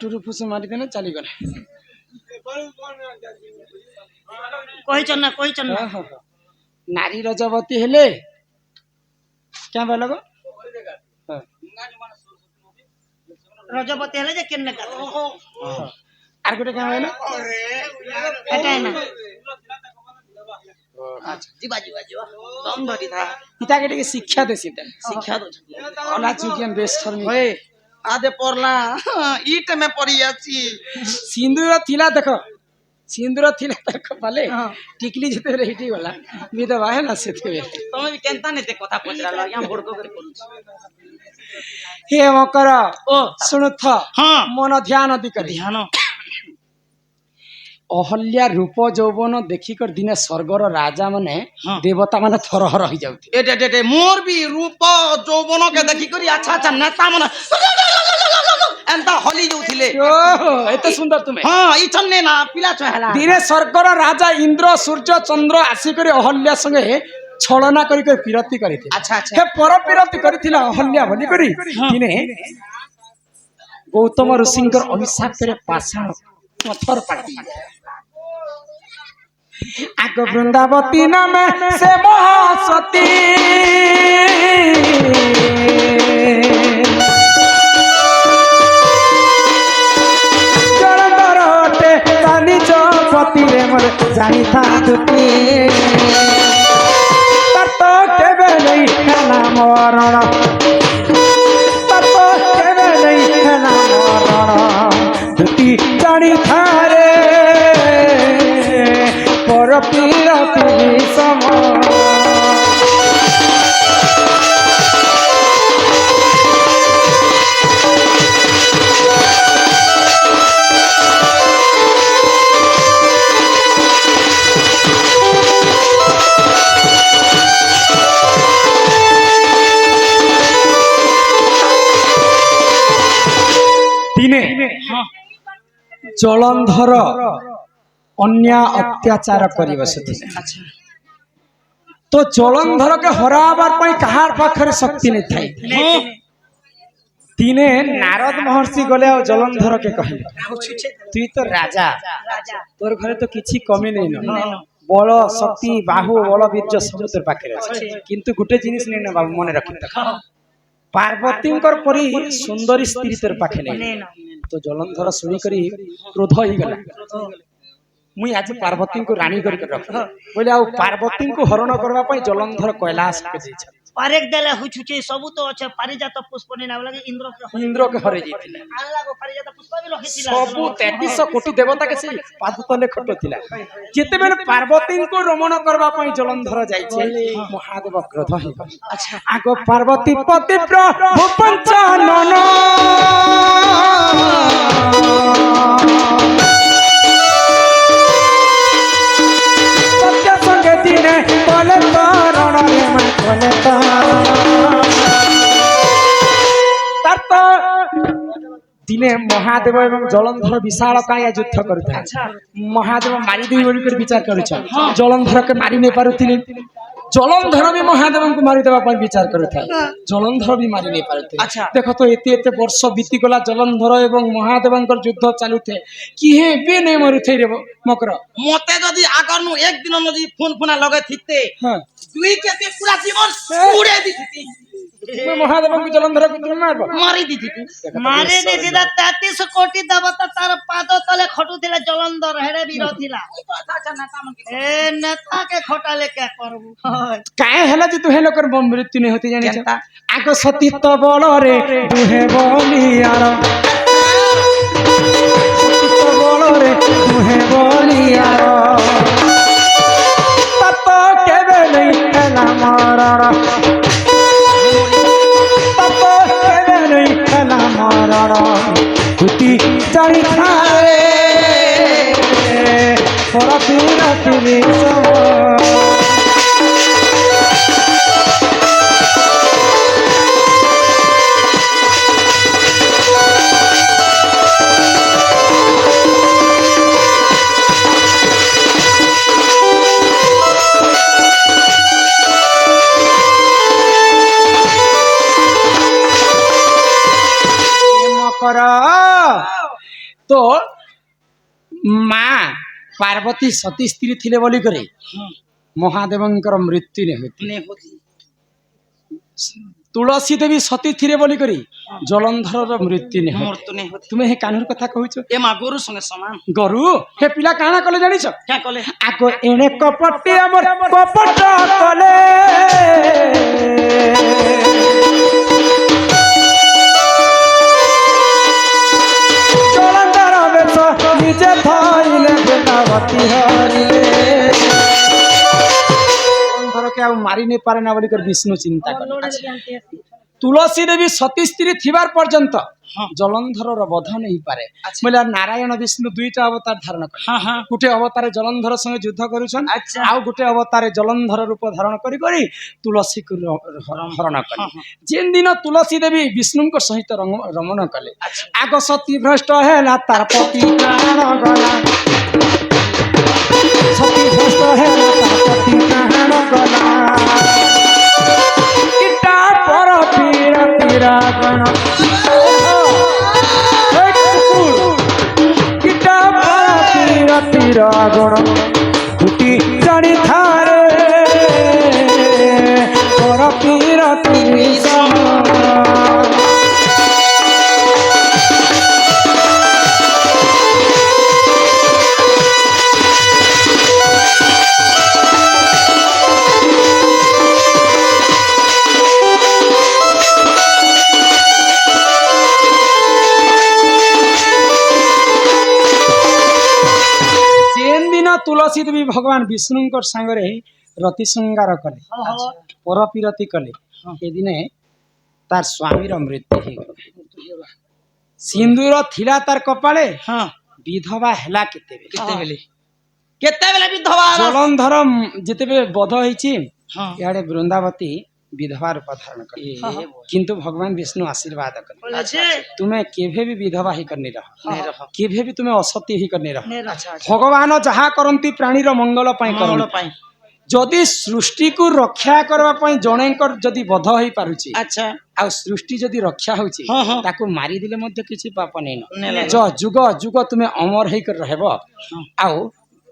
टुरु फुस मारिदेने चलीगले नारी रजवती हेले क्या बोल गो रजपति हेले जे केन्ने का आर गोटे क्या बोल एटा ना अच्छा जीवा जीवा जीवा दम धरी था इता के शिक्षा देसी शिक्षा दो अला चुकियन बेस्ट फॉर मी ओए आदे पड़ला ईट में पड़ी अछि सिंदूर थिला देखो सिंदूर थिला देखो भले टिकली जते रेटी वाला विधवा है ना सेते तमे भी केनता नेते कथा पचराला या भड़को कर करू हे मकर ओ सुनथ हां मन ध्यान दी कर ध्यान अहल्या रूप यौवन देखिकर दिने स्वर्गर राजा माने देवता माने थरहर हो जाउथि एटे मोर भी रूप यौवन के देखि करी अच्छा अच्छा नेता माने एंता हली जाउथिले ओहो एते सुंदर तुमे हां ई छन्ने ना पिला छहला दिने स्वर्गर राजा इंद्र सूर्य चंद्र आसी करी अहल्या संगे छलना करी कर पिरती करिथे अच्छा अच्छा हे पर पिरती करिथिला अहल्या भली करी दिने गौतम ऋषिंकर अभिशाप करे पाषाण पत्थर पाटी आग वृंदावती नाम से महासती जलधरोटे कानी चौपति रे मोर जानी था दुती ततो केबे नहीं खेला मरण ततो केबे नहीं खेला मरण दुती जानी था रे पर पीरती सम दिने जलंधर अन्या अत्याचार करी बसुथिले तो जलंधर के हराबार पई कहार पाखरे शक्ति नहीं थाई दिने नारद महर्षि गले और जलंधर के कहले तू तो राजा तोर घरे तो किछि कमी नहीं न बल शक्ति बाहु बल वीर्य सब तोर पाखरे अछि किंतु गुटे जिनिस नहीं न बाबू मने रखि पार्वती परी सुंदरी स्त्री तोर पाखे नहीं तो जलंधर सुनी करी क्रोध ही गला मुई आज पार्वती को रानी करके रख बोले आ पार्वती को हरण करबा पई जलंधर कैलाश के जाई पारेक देले हुचुचे सब तो अच्छे पारिजात पुष्प ने नाम लगे इंद्र के हरे जैतिला आला को पारिजात पुष्प भी रखितिला सब 3300 कोटी देवता के से पादतले खटोतिला जेते बेले पार्वती को रमण करबा पई जलंधर जाई छे महादेव क्रोध ही अच्छा आगो पार्वती पति प्रभु पंचानन दिने बोले तारण रे मन बोले दिने महादेव एवं जलंधर विशाल काय युद्ध करता महादेव मारी देई बोली कर विचार करूछ जलंधर के मारी नहीं पारुथिले जलंधर भी महादेव को मारी देबा पर विचार करता जलंधर भी मारी नहीं पारुथे देखो तो एते एते वर्ष बीती गला जलंधर एवं महादेव युद्ध चालुथे कि हे बे नहीं मरुथे रे मकर मते जदी आगर नु एक दिन जदी फोन फोना लगे थिते दुई के पूरा जीवन उड़े दिथि महादेव को जलंधर को तुम मारी दिथि मारे दे सीधा 33 कोटी देवता तार पाद तले खटुथिला जलंधर हेरे वीर थिला ए नेता के खटाले क्या करबू काहे हला जे तू हेलो कर मृत्यु नहीं होती जानि छ आगो सतीत्व बल रे तुहे बलियार सतीत्व बल रे तुहे बलियार तत केबे नहीं खेला मरण तत केबे नहीं खेला मरण तुती जानि थारे पर पीरती सम তো মা পার্বতী সতী স্ত্রী থিলে বলি করে মহাদেবঙ্কর মৃত্যু নে হইতি তুলসী দেবী সতী থিরে বলি করি জলন্ধরর মৃত্যু নে মূর্তি নেই হতি তুমি হে কানুর কথা কହୁଛ এ মা গরু সঙ্গে সমান গরু হে পিলা কাଣା কলে জানিছ কে কলে আগ এনে কপটি আমার কপট কলে জলন্ধর বেশ নিজে থাইলে বেনাবতী হরিলে জলন্ধরকে আর মারি নে পারে না বলি করে বিষ্ণু চিন্তা করে তুলসী দেবী সতী স্ত্রী থিবার পর্যন্ত জলন্ধরর বধ নেই পারে বলে নারায়ণ বিষ্ণু দুইটা অবতার ধারণ করে গোটে অবতারে জলন্ধর সঙ্গে যুদ্ধ করুছন আউ গোটে অবতারে জলন্ধর রূপ ধারণ করি করি তুলসী হরণ কলে যেন দিন তুলসী দেবী বিষ্ণুଙ୍କ সহিত রমণ কলে আগ সতী ভ্রষ্ট হেলা তার পতি প্রাণ গলা সতী ভ্রষ্ট হেলা তার পতি প্রাণ গলা ইটা পর পীর পীরাগণ ইটা পর পীর পীরাগণ ফুটি জানি থারে পর পীর তুমি तुलसी देवी भगवान विष्णु सांगरे रति श्रृंगार कले परपीरति कले ए दिने तार स्वामीर मृत्यु हो गला सिंदूर थिला तार कपाळे विधवा हेला केते बेले विधवा जलंधर जेतेबे बध होईची याडे वृंदावती विधवा रूप धारण कर किंतु भगवान विष्णु आशीर्वाद कर तुम्हें केभे भी विधवा ही करनी रह केभे भी तुम्हें असत्य ही करनी रह भगवान जहा करंती प्राणीर मंगल पई करंती जदि सृष्टि को रक्षा करबा पई जणेकर जदि बध होई पारुची अच्छा आ सृष्टि जदि रक्षा होची ताको मारी दिले मध्ये किछि पाप नै न जो जुग जुग तुम्हें अमर हेई कर रहबो आ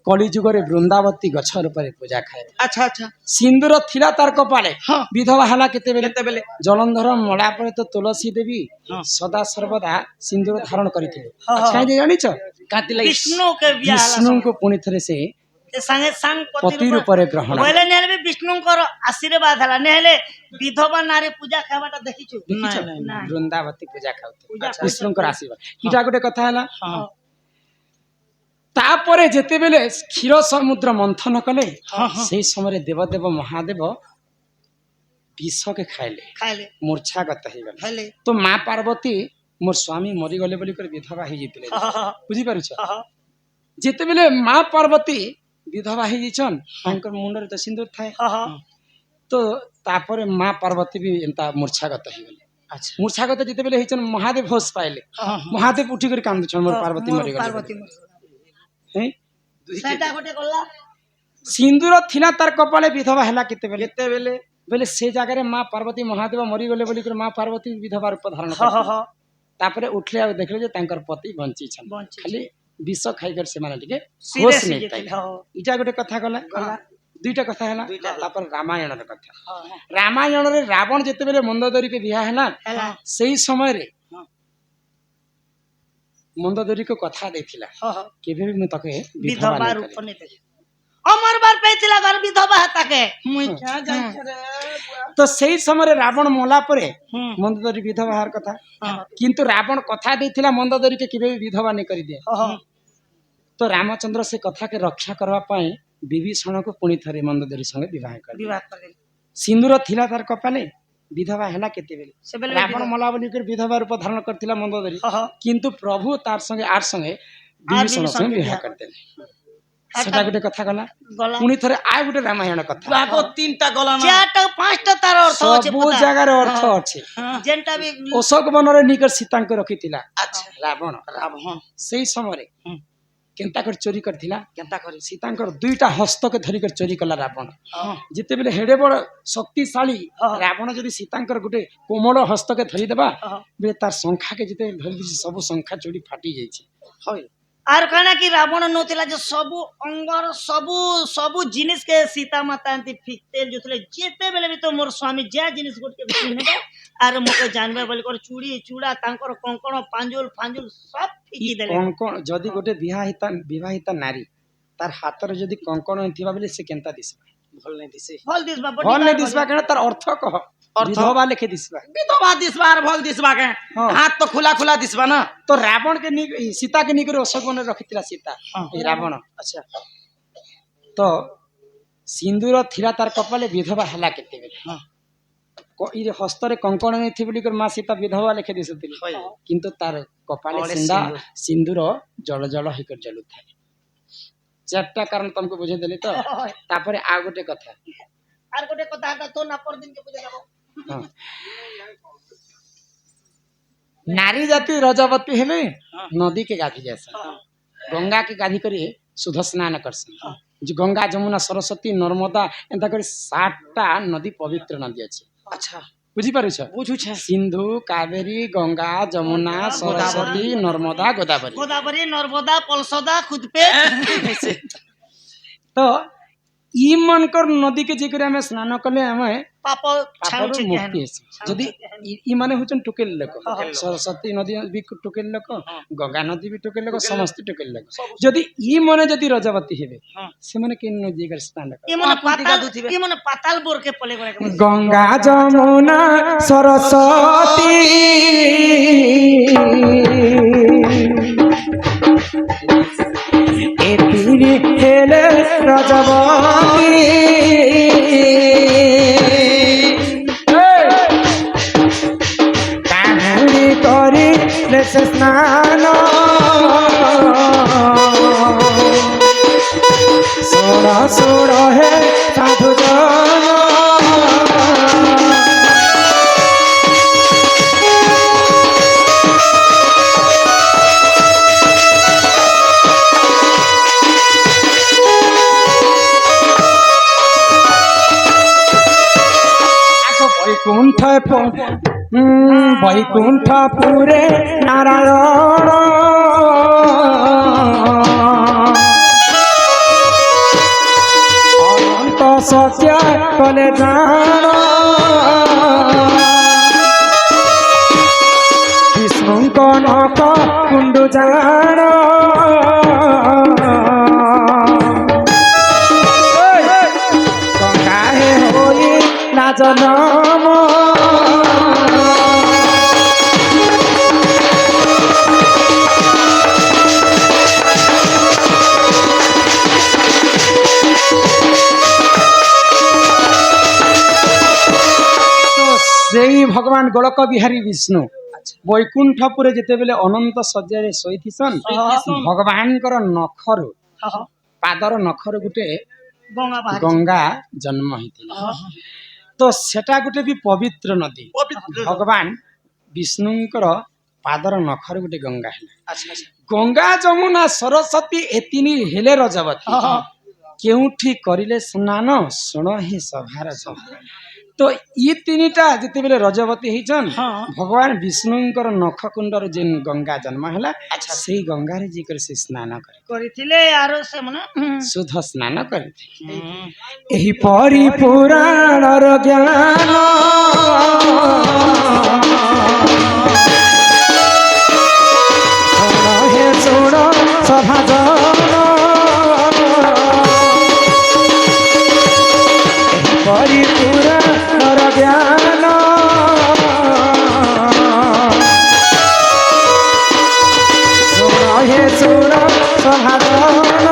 कली जुगरे वृंदावती गछर पर पूजा खाए अच्छा अच्छा सिंदूर थिला तार कपाळे विधवा हला केते बेले जलंधर मला पर तो तुलसी देवी सदा सर्वदा सिंदूर धारण करिथिले काहे जानि छ काति लागि विष्णु को पुनि थरे से संगे संग पति रूप रे ग्रहण बोले नेले विष्णु को आशीर्वाद हला नेले विधवा नारी पूजा खावाटा देखिछु वृंदावती पूजा खाउते विष्णु को आशीर्वाद इटा गोटे कथा हला तापरे जेते बेले क्षीर समुद्र मंथन कले से समय देवदेव महादेव विष के खाइले मूर्छागत हो गले तो माँ पार्वती मोर स्वामी मरी गले बोली कर विधवा हो जाते बुझी पारुछ जेते बेले माँ पार्वती विधवा हो जाइछन तांकर मुंडरे तो सिंदूर थाए तो तापरे माँ पार्वती भी एंता मूर्छागत हो गले अच्छा मूर्छागत जेते बेले हिचन महादेव होश पाइले महादेव उठी कर कांदुछन मोर पार्वती मरी गले सिंदूर थिला तार कपाळे विधवा हला केते बेले बेले से जगह माँ पार्वती महादेव मरी गले बोली कर माँ पार्वती विधवा रूप धारण कर तापरे उठले आ देखले जे तांकर पति बंची छन खाली विष खाई कर से माने टिके होश नै ताई इटा गोटे कथा गला दुईटा कथा हला तापर रामायण रे कथा रामायण रे रावण जेते बेले मंदोदरी के बियाह हला सेही समय रे मंदोदरी को कथा देथिला केबे भी म तके विधवा रूप नै देखि अमर बार पेथिला घर विधवा ताके मुई क्या जाय रे तो सेही समय रे रावण मोला परे मंदोदरी विधवा हार कथा किंतु रावण कथा देथिला मंदोदरी के केबे भी विधवा नै करि दे तो रामचंद्र से कथा के रक्षा करबा पई विभीषण को पुनी थरे मंदोदरी संगे विवाह कर सिंदूर थिला तार कपाले विधवा हैला केते बेले रावण मला बोली कर विधवा रूप धारण करथिला मंदोदरी किंतु प्रभु तार संगे आर संगे विभीषण संगे विवाह करते सेटा गोटे कथा गला पुनी थरे आय गोटे रामायण कथा आगो तीनटा गला ना चारटा पांचटा तार अर्थ अछि सब जगह रे अर्थ अछि जेंटा भी अशोक वन रे निकर सीता को रखितिला अच्छा रावण सेही समय रे केनता कर चोरी करथिला केनता करी सीतांकर दुईटा हस्त के धरी कर चोरी कला रावण जिते बेले हेडे बड़ शक्तिशाली रावण जदि सीतांकर गुटे कोमल हस्त के धरी देबा बे तार संख्या के जिते धरी दिसी सब संख्या चोरी फाटी जाइछि होय आर कहना कि रावण नोतिला जो सबु अंगर सबु सबु जिनिस के सीता माता एंती फिकते जोतले जेते बेले भी तो मोर स्वामी जे जिनिस गुट के सुनबे आर मके जानबे बोली कर चूड़ी चूड़ा तांकर कंकण पांजुल फांजुल सब फिकी देले कंकण जदि गोटे विवाहिता नारी तार हातर जदि कंकण थिबा बेले से केनता दिसबा भल नहीं दिसे फल दिसबा भल नहीं दिसबा केना तार अर्थ कह विधवा लेखे दिसबा विधवा दिसबा और भल दिसबा के हाँ। हाथ तो खुला खुला दिसबा ना तो रावण के सीता के निकर अशोक वन रखिथिला सीता ए रावण अच्छा तो सिंदूर थिला तार कपाले विधवा हला केते बेले हां को ई हस्तरे कंकण नै थि बोली कर मां सीता विधवा लेखे दिसथिली होय किंतु तार कपाले कपाले सिंदा सिंदूर जल जल होकर जलुथाय चारटा कारण तुमको बुझे देली तो तापरे आ गोटे कथा आर गोटे कथा हटा तो ना पर दिन के बुझे जाबो हाँ। नारी जाति रजवती हेले नदी के गाधी जैसा गंगा के गाधी करी शुद्ध स्नान करसन जो गंगा जमुना सरस्वती नर्मदा एंता करी 7टा नदी पवित्र नदी अछि अच्छा बुझी पारु छ बुझू छे सिंधु कावेरी गंगा जमुना सरस्वती नर्मदा गोदावरी गोदावरी नर्मदा पलसदा खुदपे तो ई मनकर नदी के जेकर हमें स्नान कले हमें पाप छाउ पापरो छे मुक्ति है यदि ई माने होचन टुकेल लोक सरस्वती नदी भी टुकेल लोक गंगा नदी भी टुकेल लोक समस्त टुकेल लोक यदि ई माने यदि रजवती हेबे से माने के नदी कर स्नान कर ये मन पाताल बोर के पले गरे गंगा जमुना सरस्वती ए तीरी हेले रजवती काहुरी करी से स्नान सोड़ सोड़ हे साधु जन वैकुंठपुरे नारायण अनंत सत्य कले जान विष्णुक नक कुंडु जान गंगा हे होई ना जनम भगवान गोलक बिहारी विष्णु वैकुंठपुरे जिते बेले अनंत सज्जा शोईथिसन भगवान नखरु पादर नखरु गुटे गंगा जन्म होइतिला तो सेटा गुटे भी पवित्र नदी भगवान विष्णुंकर पादर नखरु गुटे गंगा हेला गंगा जमुना सरस्वती एतिनी हेले रजवती केउठी करिले स्नान सुण ही सभार सभा तो ये तीनटा जिते बेले रजवती होइछन भगवान विष्णुंकर नख कुंडर जेन गंगा जन्म हैला अच्छा सेही गंगा रे जिकर से स्नान करिथिले आरो से माने शुद्ध स्नान करथि एही परि पुराण र ज्ञान हे सुण सभा ज्ञान सुन हे सुन सभाजन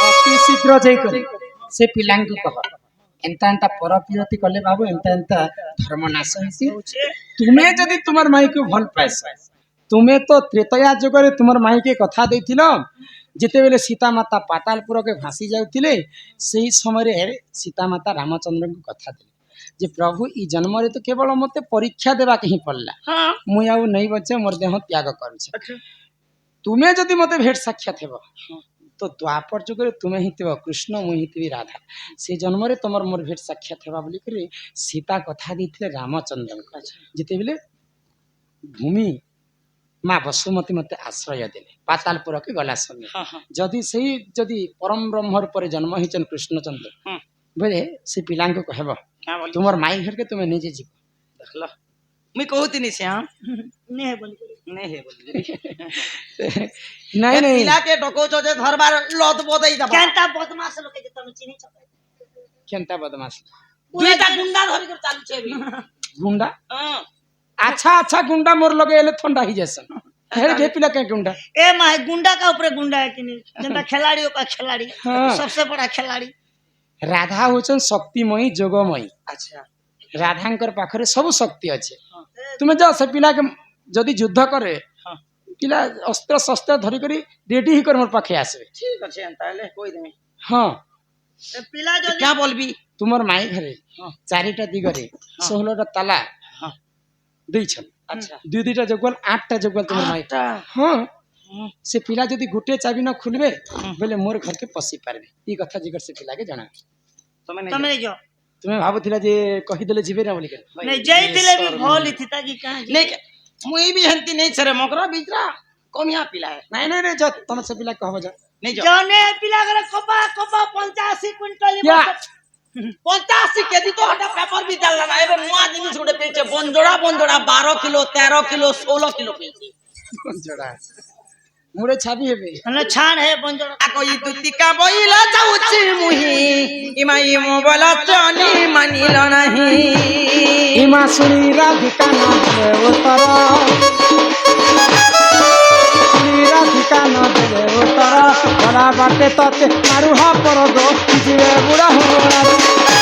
अति शीघ्र जाइक से पिलांग कह एंता एंता परपिरति कले बाबू एंता एंता धर्मनाश होइसी तुमे जदि तुमर माई को भल पाइस तुमे तो त्रेतया जुग रे तुमर माई के कथा देथिलो ଯେତେବେଳେ ସୀତାମାତା ପାତାଳପୁରକେ ଭାସି ଯାଉଥିଲେ ସେହି ସମୟରେ ସୀତାମାତା ରାମଚନ୍ଦ୍ରଙ୍କୁ କଥା ଦେଲେ ଯେ ପ୍ରଭୁ ଇ ଜନ୍ମରେ ତ କେବଳ ମୋତେ ପରୀକ୍ଷା ଦେବାକେ ହିଁ ପଡ଼ିଲା, ହଁ ମୁଇଁ ଆଉ ନେଇ ବଚେ ମୋର ଦେହ ତ୍ୟାଗ କରୁଛେ, ତୁମେ ଯଦି ମୋତେ ଭେଟ ସାକ୍ଷାତ ହେବ ତ ଦ୍ୱାପର ଯୁଗରେ ତୁମେ ହିଁ ଥିବ କୃଷ୍ଣ, ମୁଇଁ ହିଁ ଥିବି ରାଧା, ସେ ଜନ୍ମରେ ତମର ମୋର ଭେଟ ସାକ୍ଷାତ ହେବା ବୋଲିକରି ସୀତା କଥା ଦେଇଥିଲେ ରାମଚନ୍ଦ୍ରଙ୍କୁ। ଯେତେବେଳେ ଭୂମି ମା ବସୁମତୀ ମୋତେ ଆଶ୍ରୟ ଦେଲେ ପାତାଳପୁରକେ ଗଲା ସମୟ, ଯଦି ପରମ ବ୍ରହ୍ମ ରୂପରେ ଜନ୍ମ ହେଇଛନ୍ କୃଷ୍ଣଚନ୍ଦ୍ର ବୋଲେ ସେ ପିଲାଙ୍କୁ କହିବ ତୁମର ମାଇ ଘରକେ ତୁମେ ନିଜେ ଯିବ। देखल मुई कहूतिनी से हां नहीं बोली नहीं है बोल ନାଇଁ ନାଇଁ पिला के डकोचो जे धरबार लत बदई दबा केनता बदमाश लोग के तुम चिन्ह छ କେନ୍ତା ବଦମାସ दुईटा गुंडा धरि कर चालू छे भी ଗୁଣ୍ଡା हां ଆଚ୍ଛା ଆଚ୍ଛା ଗୁଣ୍ଡା ମୋର ଲगे ଏଲେ ଥଣ୍ଡା ହେଇଯାସନ୍ ହେଡ କେ ପିଲା କାଇଁ ଗୁଣ୍ଡା ए माय गुंडा का ऊपर गुंडा है कि नहीं, जनता खिलाड़ियों का खिलाड़ी हाँ। सबसे बड़ा खिलाड़ी। ରାଧା ହଉଛନ୍ ଶକ୍ତିମୟୀ ଯୋଗମୟୀ, अच्छा ରାଧାଙ୍କର ପାଖରେ ସବୁ ଶକ୍ତି ଅଛି। ତୁମେ ଯାଅ ସେ ପିଲାକେ ଯଦି ଯୁଦ୍ଧ କରେ ପିଲା ଅସ୍ତ୍ର ଶସ୍ତ୍ର ଧରିକରି ରେଡି ହେଇକରି ମୋର ପାଖେ ଆସିବେ। ठीक अच्छे ताले कोई दे ହଁ ए पिला जो क्या बोलबी ତୁମର ମାଇ ଘରେ ଚାରିଟା ଦିଗରେ 16ଟା ତାଲା हां ଦେଇଛନ୍, अच्छा ଦୁଇ ଦୁଇଟା ଜଗୱାଲ 8ଟା ଜଗୱାଲ ତୁମର ମାଇ आटा ହଁ ସେ ପିଲା ଯଦି ଗୋଟେ ଚାବି ନ ଖୋଲିବେ ବୋଲେ ମୋର ଘରକେ ପଶି ପାରିବେ। ଇ କଥା ଜିଗର ସେ ପିଲାକେ ଜଣା। तमे तुम नहीं नहीं जो ତୁମେ ଭାବୁଥିଲ ଯେ କହିଦେଲେ ଯିବେ ନା ବୋଲିକି नहीं जईतिले भी भोल थी ताकि कहां नहीं मुई भी हंती नहीं छरे मकरा बिचरा कमिया पिला है ନାଇଁ ନାଇଁ ନାଇଁ ଯା ତମେ ସେ ପିଲା କହିବ ଯା नहीं जो जने पिला करे कपा कपा 85 क्विंटल या। 85 केजी तो हटा पेपर भी चल रहा है एबे मुआ जिनिस गुडे पेचे बंजोड़ा 12 किलो 13 किलो 16 किलो पेचे ଜଡ଼ା ମୁଡେ ଛାବି ହେବେ हने छान है बंजोड़ा आको ई दुतिका बोइला जाउछि मुही इमाई मोबाइल चनी मानिल नाही हिमा सुनी राधिका न देवे उतर, सुनी राधिका न देवे उतर, बड़ा बाटे तते मारू हा पर दो जीवे बुढ़ा हो